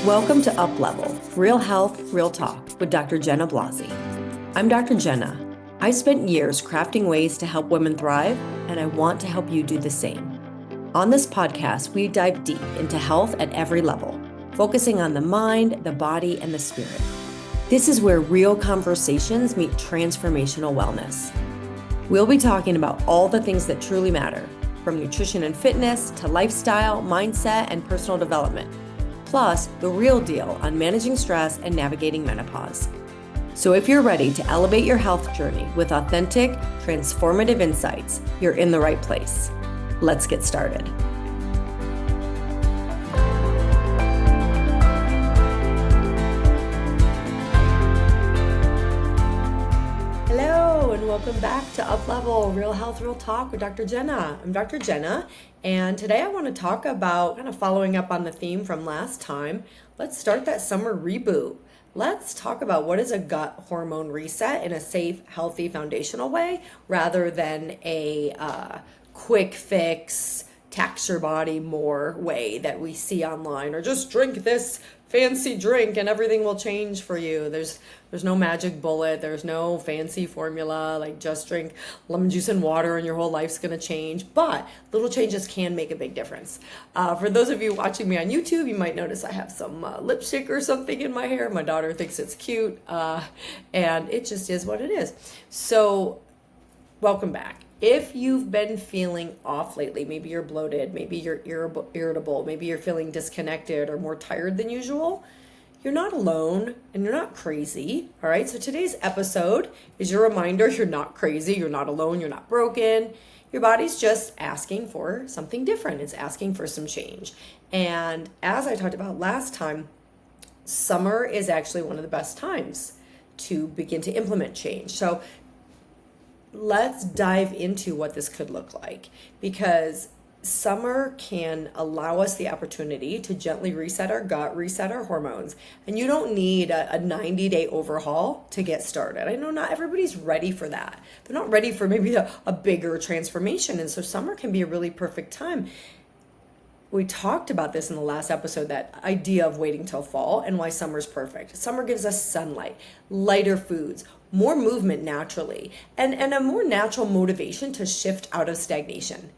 Welcome to Up Level, Real Health, Real Talk with Dr. Jenna Blasi. I'm Dr. Jenna. I spent years crafting ways to help women thrive, and I want to help you do the same. On this podcast, we dive deep into health at every level, focusing on the mind, the body, and the spirit. This is where real conversations meet transformational wellness. We'll be talking about all the things that truly matter, from nutrition and fitness to lifestyle, mindset, and personal development. Plus, the real deal on managing stress and navigating menopause. So if you're ready to elevate your health journey with authentic, transformative insights, you're in the right place. Let's get started. Hello, and welcome back to Up Level, Real Health, Real Talk with Dr. Jenna. I'm Dr. Jenna, and today I want to talk about, kind of following up on the theme from last time, let's start that summer reboot. Let's talk about what is a gut hormone reset in a safe, healthy, foundational way, rather than a quick fix, tax your body more way that we see online, or just drink this fancy drink and everything will change for you. There's no magic bullet. There's no fancy formula, like just drink lemon juice and water and your whole life's going to change. But little changes can make a big difference. For those of you watching me on YouTube, you might notice I have some lipstick or something in my hair. My daughter thinks it's cute, and it just is what it is. So welcome back. If you've been feeling off lately, maybe you're bloated, maybe you're irritable, maybe you're feeling disconnected or more tired than usual, you're not alone and you're not crazy. All right. So today's episode is your reminder you're not crazy, you're not alone, you're not broken. Your body's just asking for something different. It's asking for some change. And as I talked about last time, summer is actually one of the best times to begin to implement change. So let's dive into what this could look like, because summer can allow us the opportunity to gently reset our gut, reset our hormones. And you don't need a 90-day overhaul to get started. I know not everybody's ready for that. They're not ready for maybe a bigger transformation. And so summer can be a really perfect time. We talked about this in the last episode, that idea of waiting till fall and why summer's perfect. Summer gives us sunlight, lighter foods, more movement naturally, and a more natural motivation to shift out of stagnation.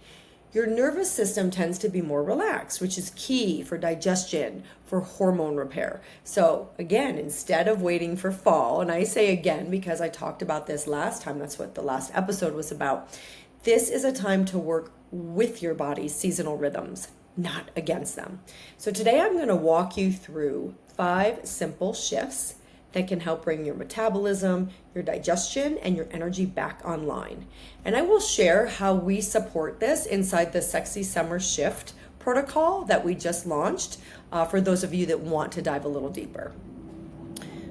Your nervous system tends to be more relaxed, which is key for digestion, for hormone repair. So again, instead of waiting for fall, and I say again because I talked about this last time, that's what the last episode was about, this is a time to work with your body's seasonal rhythms, not against them. So today I'm going to walk you through 5 simple shifts that can help bring your metabolism, your digestion, and your energy back online. And I will share how we support this inside the Sexy Summer Shift protocol that we just launched for those of you that want to dive a little deeper.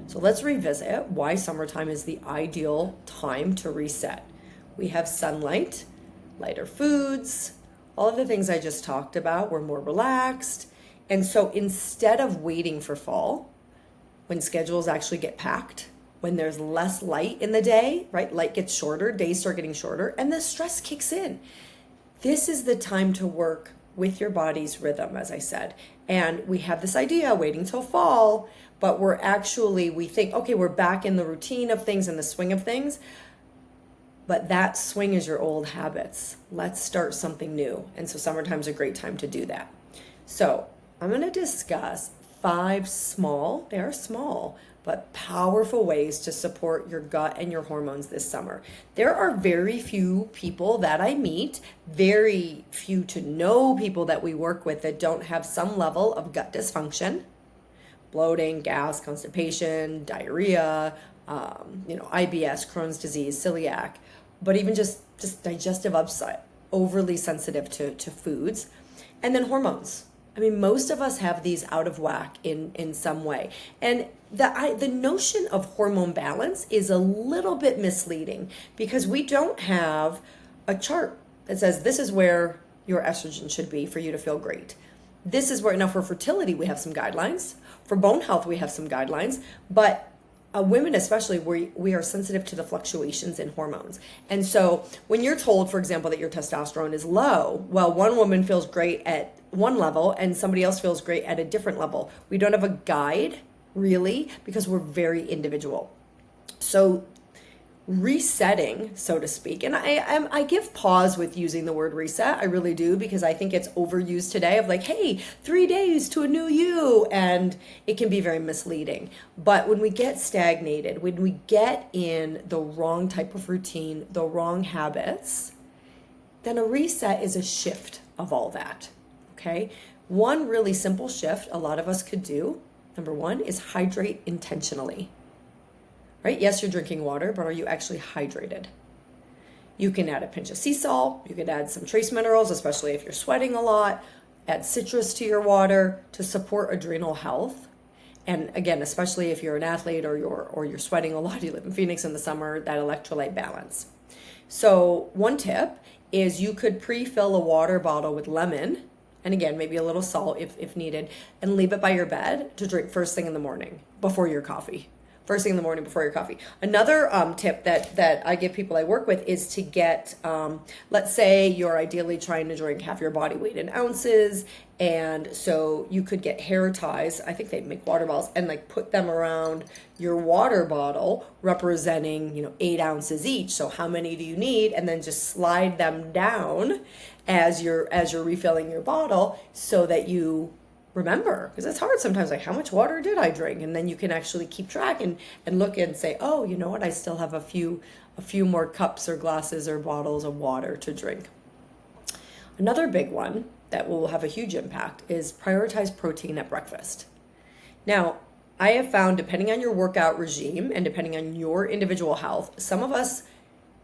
So let's revisit why summertime is the ideal time to reset. We have sunlight, lighter foods, all of the things I just talked about. We're more relaxed. And so instead of waiting for fall, when schedules actually get packed, when there's less light in the day, right? Light gets shorter, days start getting shorter, and the stress kicks in. This is the time to work with your body's rhythm, as I said. And we have this idea, waiting till fall, but we think, okay, we're back in the routine of things and the swing of things. But that swing is your old habits. Let's start something new. And so summertime's a great time to do that. So I'm going to discuss 5 small, they are small, but powerful ways to support your gut and your hormones this summer. There are very few people that I meet, very few to know people that we work with that don't have some level of gut dysfunction, bloating, gas, constipation, diarrhea, IBS, Crohn's disease, celiac, but even just digestive upset, overly sensitive to foods, and then hormones. I mean, most of us have these out of whack in some way. And the notion of hormone balance is a little bit misleading because we don't have a chart that says this is where your estrogen should be for you to feel great. This is where, now for fertility, we have some guidelines. For bone health, we have some guidelines. But women especially, we are sensitive to the fluctuations in hormones. And so when you're told, for example, that your testosterone is low, well, one woman feels great at one level and somebody else feels great at a different level. We don't have a guide really because we're very individual. So resetting, so to speak, and I give pause with using the word reset. I really do, because I think it's overused today of like, hey, 3 days to a new you, and it can be very misleading. But when we get stagnated, when we get in the wrong type of routine, the wrong habits, then a reset is a shift of all that. Okay, one really simple shift a lot of us could do, number one, is hydrate intentionally. Right? Yes, you're drinking water, but are you actually hydrated? You can add a pinch of sea salt. You could add some trace minerals, especially if you're sweating a lot. Add citrus to your water to support adrenal health. And again, especially if you're an athlete or you're sweating a lot, you live in Phoenix in the summer, that electrolyte balance. So one tip is you could pre-fill a water bottle with lemon, and again, maybe a little salt if needed, and leave it by your bed to drink first thing in the morning before your coffee. First thing in the morning before your coffee. Another tip that I give people I work with is to get, let's say you're ideally trying to drink half your body weight in ounces, and so you could get hair ties. I think they make water bottles, and like put them around your water bottle, representing 8 ounces each. So how many do you need? And then just slide them down as you're refilling your bottle, so that you remember, because it's hard sometimes, like, how much water did I drink? And then you can actually keep track and look and say, oh, you know what, I still have a few more cups or glasses or bottles of water to drink. Another big one that will have a huge impact is prioritize protein at breakfast. Now, I have found, depending on your workout regime and depending on your individual health, some of us,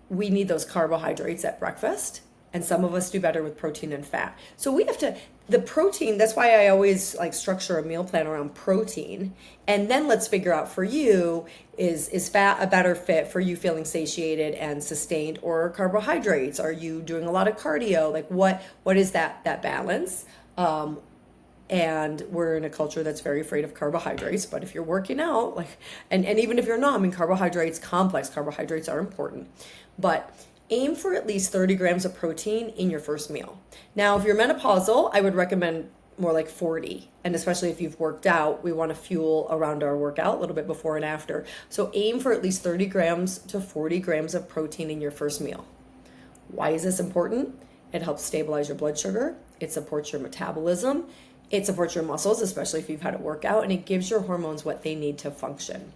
we need those carbohydrates at breakfast, and some of us do better with protein and fat. So we have to, the protein, that's why I always like structure a meal plan around protein. And then let's figure out for you, is fat a better fit for you feeling satiated and sustained, or carbohydrates? Are you doing a lot of cardio? Like what is that balance? And we're in a culture that's very afraid of carbohydrates, but if you're working out, like, and even if you're not, I mean, complex carbohydrates are important, but aim for at least 30 grams of protein in your first meal. Now, if you're menopausal, I would recommend more like 40. And especially if you've worked out, we want to fuel around our workout a little bit before and after. So aim for at least 30 grams to 40 grams of protein in your first meal. Why is this important? It helps stabilize your blood sugar. It supports your metabolism. It supports your muscles, especially if you've had a workout, and it gives your hormones what they need to function.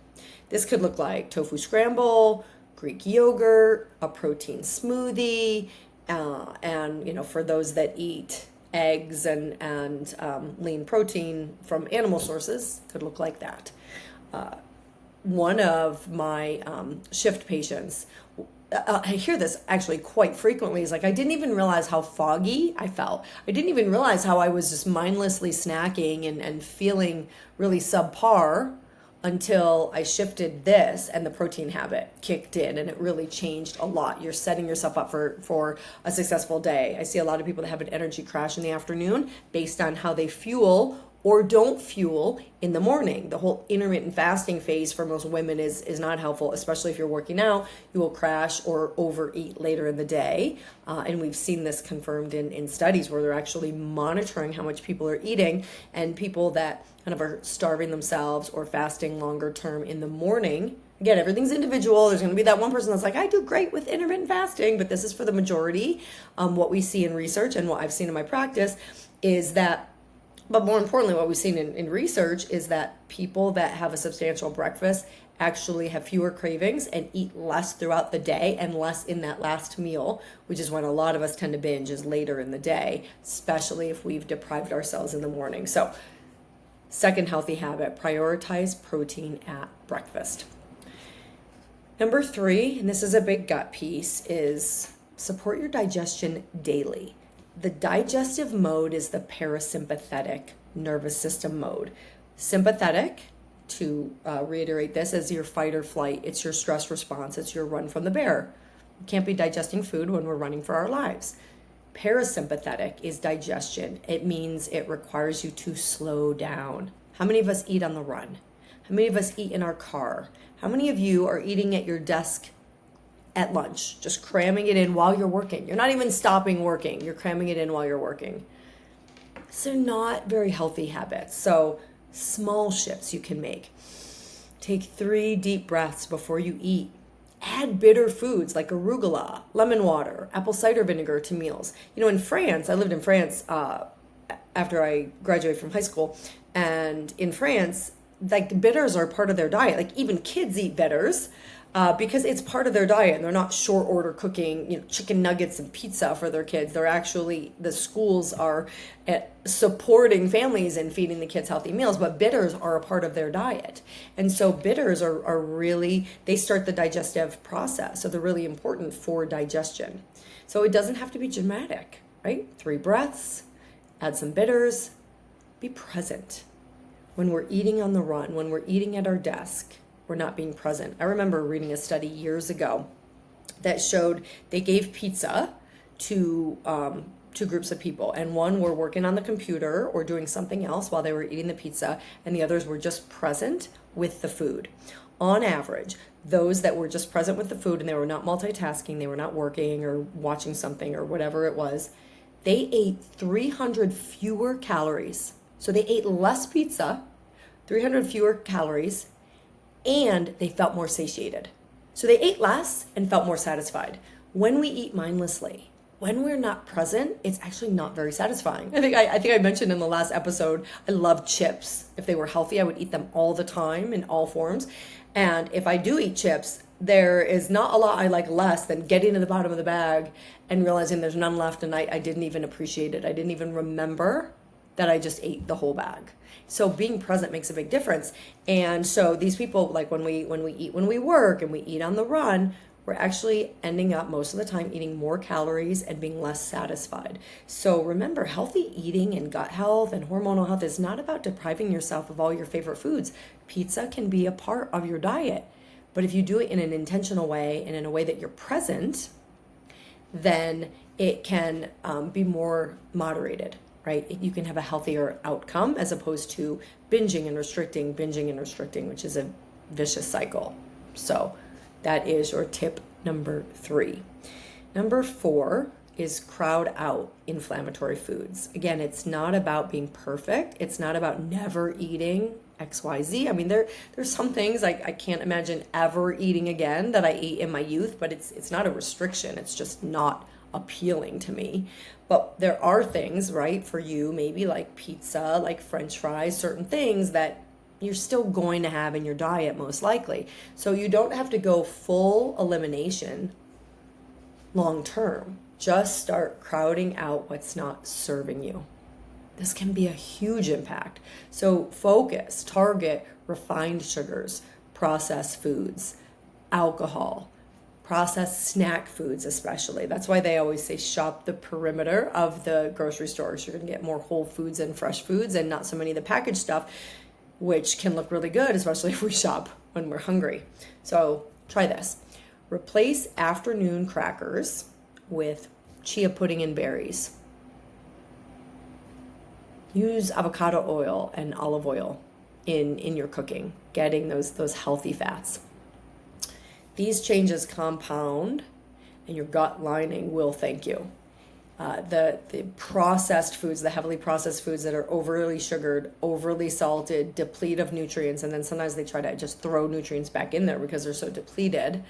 This could look like tofu scramble, Greek yogurt, a protein smoothie, and for those that eat eggs and lean protein from animal sources, could look like that. One of my shift patients, I hear this actually quite frequently, is like, I didn't even realize how foggy I felt. I didn't even realize how I was just mindlessly snacking and feeling really subpar until I shifted this and the protein habit kicked in, and it really changed a lot. You're setting yourself up for a successful day. I see a lot of people that have an energy crash in the afternoon based on how they fuel or don't fuel in the morning. The whole intermittent fasting phase for most women is not helpful, especially if you're working out. You will crash or overeat later in the day. And we've seen this confirmed in studies where they're actually monitoring how much people are eating, and people that kind of are starving themselves or fasting longer term in the morning. Again, everything's individual. There's going to be that one person that's like, I do great with intermittent fasting, but this is for the majority. What we see in research and what I've seen in my practice is that, but more importantly, what we've seen in research is that people that have a substantial breakfast actually have fewer cravings and eat less throughout the day, and less in that last meal, which is when a lot of us tend to binge, is later in the day, especially if we've deprived ourselves in the morning. So, second healthy habit, prioritize protein at breakfast. Number 3, and this is a big gut piece, is support your digestion daily. The digestive mode is the parasympathetic nervous system mode. Sympathetic, to reiterate this, is your fight or flight. It's your stress response. It's your run from the bear. We can't be digesting food when we're running for our lives. Parasympathetic is digestion. It means it requires you to slow down. How many of us eat on the run? How many of us eat in our car? How many of you are eating at your desk at lunch, just cramming it in while you're working? You're not even stopping working. You're cramming it in while you're working. So not very healthy habits. So small shifts you can make. Take 3 deep breaths before you eat. Add bitter foods like arugula, lemon water, apple cider vinegar to meals. You know, in France, I lived in France after I graduated from high school. And in France, like bitters are part of their diet. Like even kids eat bitters because it's part of their diet. And they're not short order cooking, you know, chicken nuggets and pizza for their kids. They're actually, the schools are supporting families and feeding the kids healthy meals, but bitters are a part of their diet. And so bitters are really, they start the digestive process. So they're really important for digestion. So it doesn't have to be dramatic, right? 3 breaths, add some bitters, be present. When we're eating on the run, when we're eating at our desk, we're not being present. I remember reading a study years ago that showed they gave pizza to 2 groups of people, and one were working on the computer or doing something else while they were eating the pizza, and the others were just present with the food. On average, those that were just present with the food and they were not multitasking, they were not working or watching something or whatever it was, they ate 300 fewer calories. So they ate less pizza, 300 fewer calories, and they felt more satiated. So they ate less and felt more satisfied. When we eat mindlessly, when we're not present, it's actually not very satisfying. I think I mentioned in the last episode, I love chips. If they were healthy, I would eat them all the time in all forms. And if I do eat chips, there is not a lot I like less than getting to the bottom of the bag and realizing there's none left, and I didn't even appreciate it. I didn't even remember that I just ate the whole bag. So being present makes a big difference. And so these people, like when we eat when we work and we eat on the run, we're actually ending up most of the time eating more calories and being less satisfied. So remember, healthy eating and gut health and hormonal health is not about depriving yourself of all your favorite foods. Pizza can be a part of your diet, but if you do it in an intentional way and in a way that you're present, then it can be more moderated, right? You can have a healthier outcome as opposed to binging and restricting, which is a vicious cycle. So that is your tip number 3. Number 4 is crowd out inflammatory foods. Again, it's not about being perfect. It's not about never eating XYZ. I mean, there's some things I can't imagine ever eating again that I ate in my youth, but it's not a restriction. It's just not appealing to me. But there are things, right, for you, maybe like pizza, like French fries, certain things that you're still going to have in your diet most likely. So you don't have to go full elimination long term. Just start crowding out what's not serving you. This can be a huge impact. So focus, target refined sugars, processed foods, alcohol, processed snack foods especially. That's why they always say shop the perimeter of the grocery store. So you're going to get more whole foods and fresh foods and not so many of the packaged stuff, which can look really good, especially if we shop when we're hungry. So try this. Replace afternoon crackers with chia pudding and berries. Use avocado oil and olive oil in your cooking, getting those healthy fats. These changes compound and your gut lining will thank you. The processed foods, the heavily processed foods that are overly sugared, overly salted, deplete of nutrients, and then sometimes they try to just throw nutrients back in there because they're so depleted,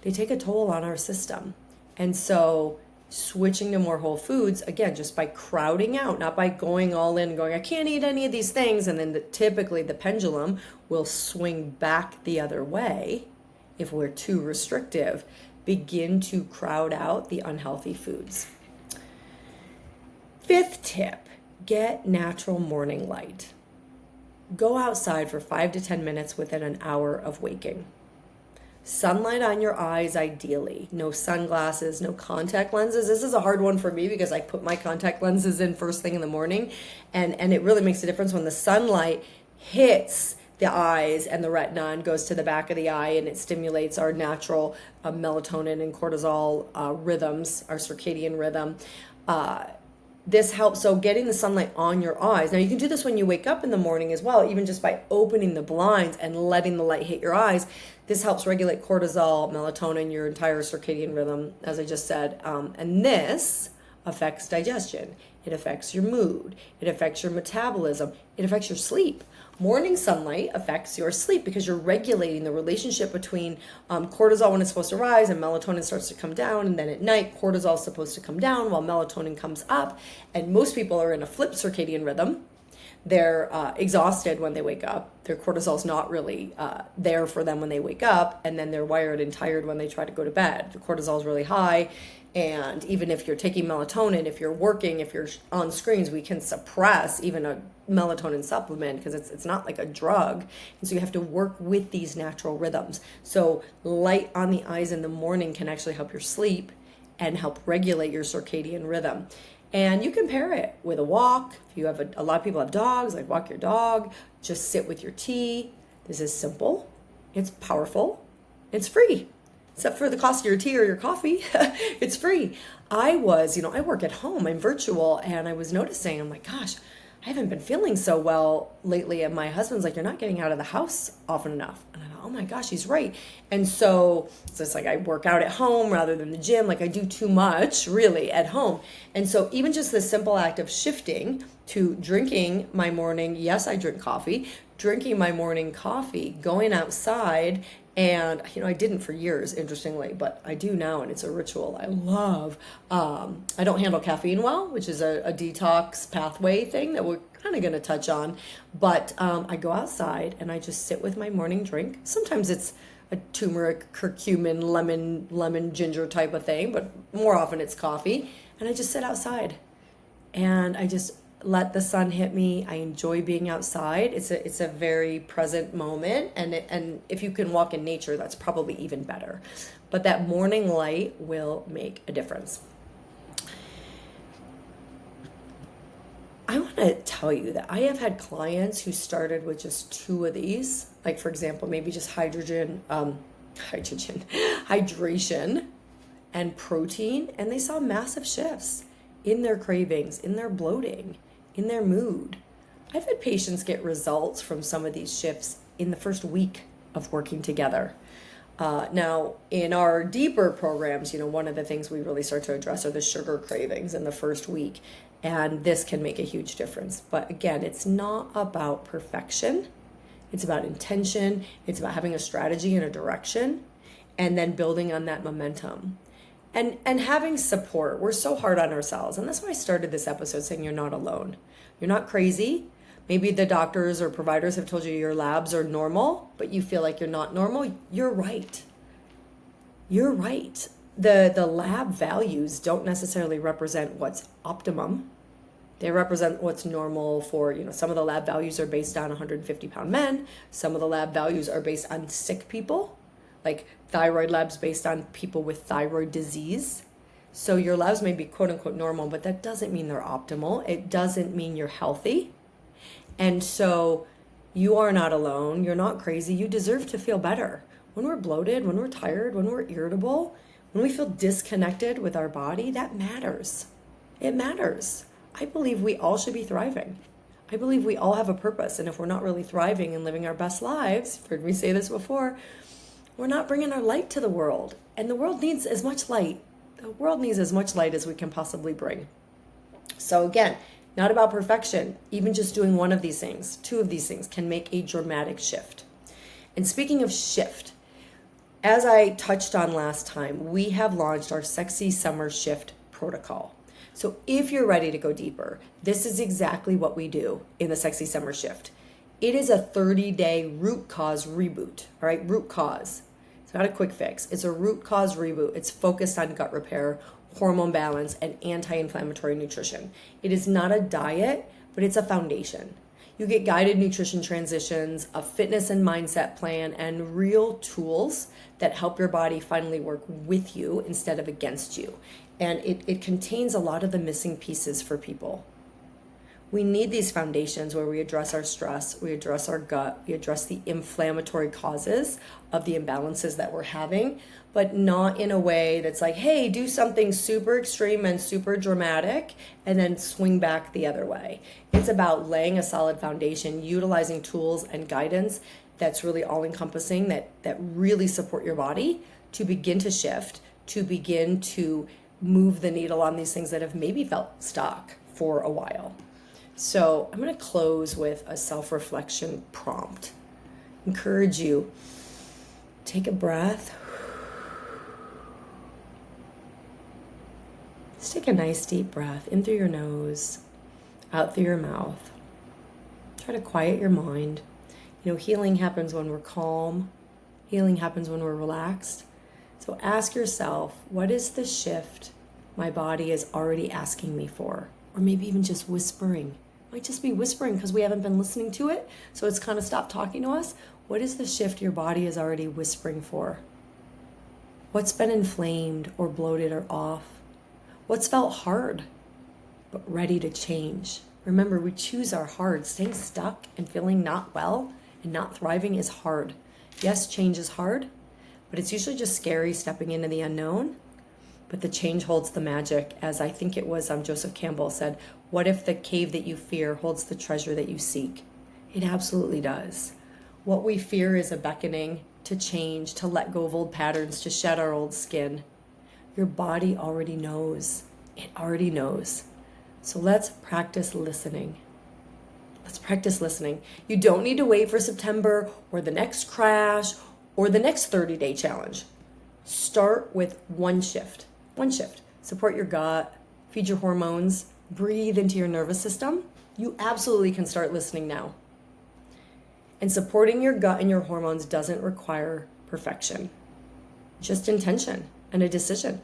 they take a toll on our system. And so switching to more whole foods, again, just by crowding out, not by going all in and going, I can't eat any of these things, and then typically the pendulum will swing back the other way if we're too restrictive. Begin to crowd out the unhealthy foods. 5th tip, get natural morning light. Go outside for 5 to 10 minutes within an hour of waking. Sunlight on your eyes ideally. No sunglasses, no contact lenses. This is a hard one for me because I put my contact lenses in first thing in the morning, and it really makes a difference when the sunlight hits the eyes and the retina and goes to the back of the eye, and it stimulates our natural melatonin and cortisol rhythms, our circadian rhythm. this helps. So getting the sunlight on your eyes. Now you can do this when you wake up in the morning as well, even just by opening the blinds and letting the light hit your eyes. This helps regulate cortisol, melatonin, your entire circadian rhythm, as I just said. And this affects digestion. It affects your mood. It affects your metabolism. It affects your sleep. Morning sunlight affects your sleep because you're regulating the relationship between cortisol when it's supposed to rise and melatonin starts to come down. And then at night, cortisol is supposed to come down while melatonin comes up. And most people are in a flip circadian rhythm. They're exhausted when they wake up. Their cortisol is not really there for them when they wake up. And then they're wired and tired when they try to go to bed. The cortisol is really high. And even if you're taking melatonin, if you're working, if you're on screens, we can suppress even a melatonin supplement because it's not like a drug. And so you have to work with these natural rhythms. So light on the eyes in the morning can actually help your sleep and help regulate your circadian rhythm. And you can pair it with a walk. If you have a lot of people have dogs, like walk your dog, just sit with your tea. This is simple. It's powerful. It's free. Except for the cost of your tea or your coffee, it's free. I work at home, I'm virtual, and I was noticing, I'm like, gosh, I haven't been feeling so well lately. And my husband's like, you're not getting out of the house often enough. And I thought, oh my gosh, he's right. And so it's like I work out at home rather than the gym. Like I do too much really at home. And so even just the simple act of shifting to drinking my morning, yes, I drink coffee, drinking my morning coffee, going outside. And, I didn't for years, interestingly, but I do now, and it's a ritual I love. I don't handle caffeine well, which is a detox pathway thing that we're kind of going to touch on. But I go outside and I just sit with my morning drink. Sometimes it's a turmeric, curcumin, lemon, ginger type of thing, but more often it's coffee. And I just sit outside and I just let the sun hit me. I enjoy being outside. It's a very present moment, and if you can walk in nature, that's probably even better. But that morning light will make a difference. I want to tell you that I have had clients who started with just 2 of these, like for example, maybe just hydration and protein, and they saw massive shifts in their cravings, in their bloating, in their mood. I've had patients get results from some of these shifts in the first week of working together. Now, in our deeper programs, one of the things we really start to address are the sugar cravings in the first week. And this can make a huge difference. But again, it's not about perfection. It's about intention. It's about having a strategy and a direction, and then building on that momentum. And having support. We're so hard on ourselves. And that's why I started this episode saying you're not alone. You're not crazy. Maybe the doctors or providers have told you your labs are normal, but you feel like you're not normal. You're right. You're right. The lab values don't necessarily represent what's optimum. They represent what's normal for, some of the lab values are based on 150-pound men. Some of the lab values are based on sick people, like thyroid labs based on people with thyroid disease. So your labs may be quote unquote normal, but that doesn't mean they're optimal. It doesn't mean you're healthy. And so you are not alone. You're not crazy. You deserve to feel better. When we're bloated, when we're tired, when we're irritable, when we feel disconnected with our body, that matters. It matters. I believe we all should be thriving. I believe we all have a purpose. And if we're not really thriving and living our best lives, you've heard me say this before, we're not bringing our light to the world. And the world needs as much light. The world needs as much light as we can possibly bring. So again, not about perfection. Even just doing one of these things, 2 of these things can make a dramatic shift. And speaking of shift, as I touched on last time, we have launched our Sexy Summer Shift protocol. So if you're ready to go deeper, this is exactly what we do in the Sexy Summer Shift. It is a 30-day root cause reboot, all right? Root cause. It's not a quick fix. It's a root cause reboot. It's focused on gut repair, hormone balance, and anti-inflammatory nutrition. It is not a diet, but it's a foundation. You get guided nutrition transitions, a fitness and mindset plan, and real tools that help your body finally work with you instead of against you. And it contains a lot of the missing pieces for people. We need these foundations where we address our stress, we address our gut, we address the inflammatory causes of the imbalances that we're having, but not in a way that's like, hey, do something super extreme and super dramatic and then swing back the other way. It's about laying a solid foundation, utilizing tools and guidance that's really all encompassing, that really support your body to begin to shift, to begin to move the needle on these things that have maybe felt stuck for a while. So I'm going to close with a self-reflection prompt. Encourage you, take a breath. Just take a nice deep breath in through your nose, out through your mouth. Try to quiet your mind. Healing happens when we're calm. Healing happens when we're relaxed. So ask yourself, what is the shift my body is already asking me for? Or maybe even just whispering. Might just be whispering because we haven't been listening to it, so it's kind of stopped talking to us. What is the shift your body is already whispering for? What's been inflamed or bloated or off? What's felt hard but ready to change? Remember, we choose our hard. Staying stuck and feeling not well and not thriving is hard. Yes, change is hard, but it's usually just scary stepping into the unknown. But the change holds the magic, as I think it was Joseph Campbell said, what if the cave that you fear holds the treasure that you seek? It absolutely does. What we fear is a beckoning to change, to let go of old patterns, to shed our old skin. Your body already knows. It already knows. So let's practice listening. Let's practice listening. You don't need to wait for September or the next crash or the next 30-day challenge. Start with one shift. One shift. Support your gut, feed your hormones, breathe into your nervous system. You absolutely can start listening now. And supporting your gut and your hormones doesn't require perfection. Just intention and a decision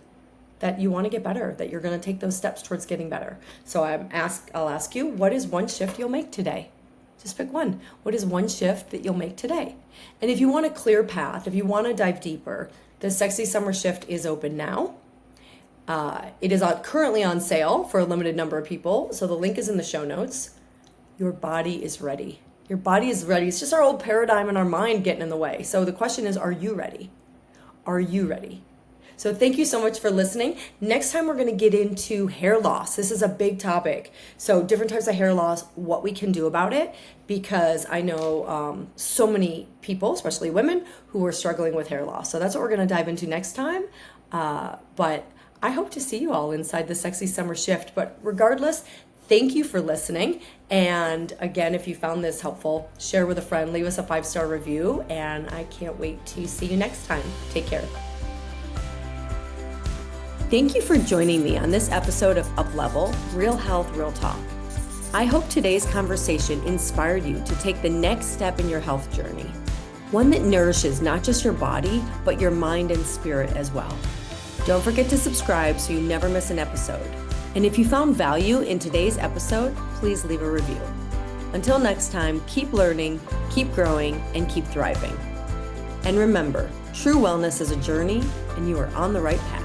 that you want to get better, that you're going to take those steps towards getting better. So I'll ask you, what is one shift you'll make today? Just pick one. What is one shift that you'll make today? And if you want a clear path, if you want to dive deeper, the Sexy Summer Shift is open now. It is currently on sale for a limited number of people, so the link is in the show notes. Your body is ready. Your body is ready. It's just our old paradigm and our mind getting in the way. So the question is, are you ready? Are you ready? So thank you so much for listening. Next time we're going to get into hair loss. This is a big topic. So different types of hair loss, what we can do about it, because I know so many people, especially women, who are struggling with hair loss. So that's what we're going to dive into next time. But I hope to see you all inside the Sexy Summer Shift. But regardless, thank you for listening. And again, if you found this helpful, share with a friend, leave us a 5-star review, and I can't wait to see you next time. Take care. Thank you for joining me on this episode of Up Level, Real Health, Real Talk. I hope today's conversation inspired you to take the next step in your health journey, one that nourishes not just your body, but your mind and spirit as well. Don't forget to subscribe so you never miss an episode. And if you found value in today's episode, please leave a review. Until next time, keep learning, keep growing, and keep thriving. And remember, true wellness is a journey, and you are on the right path.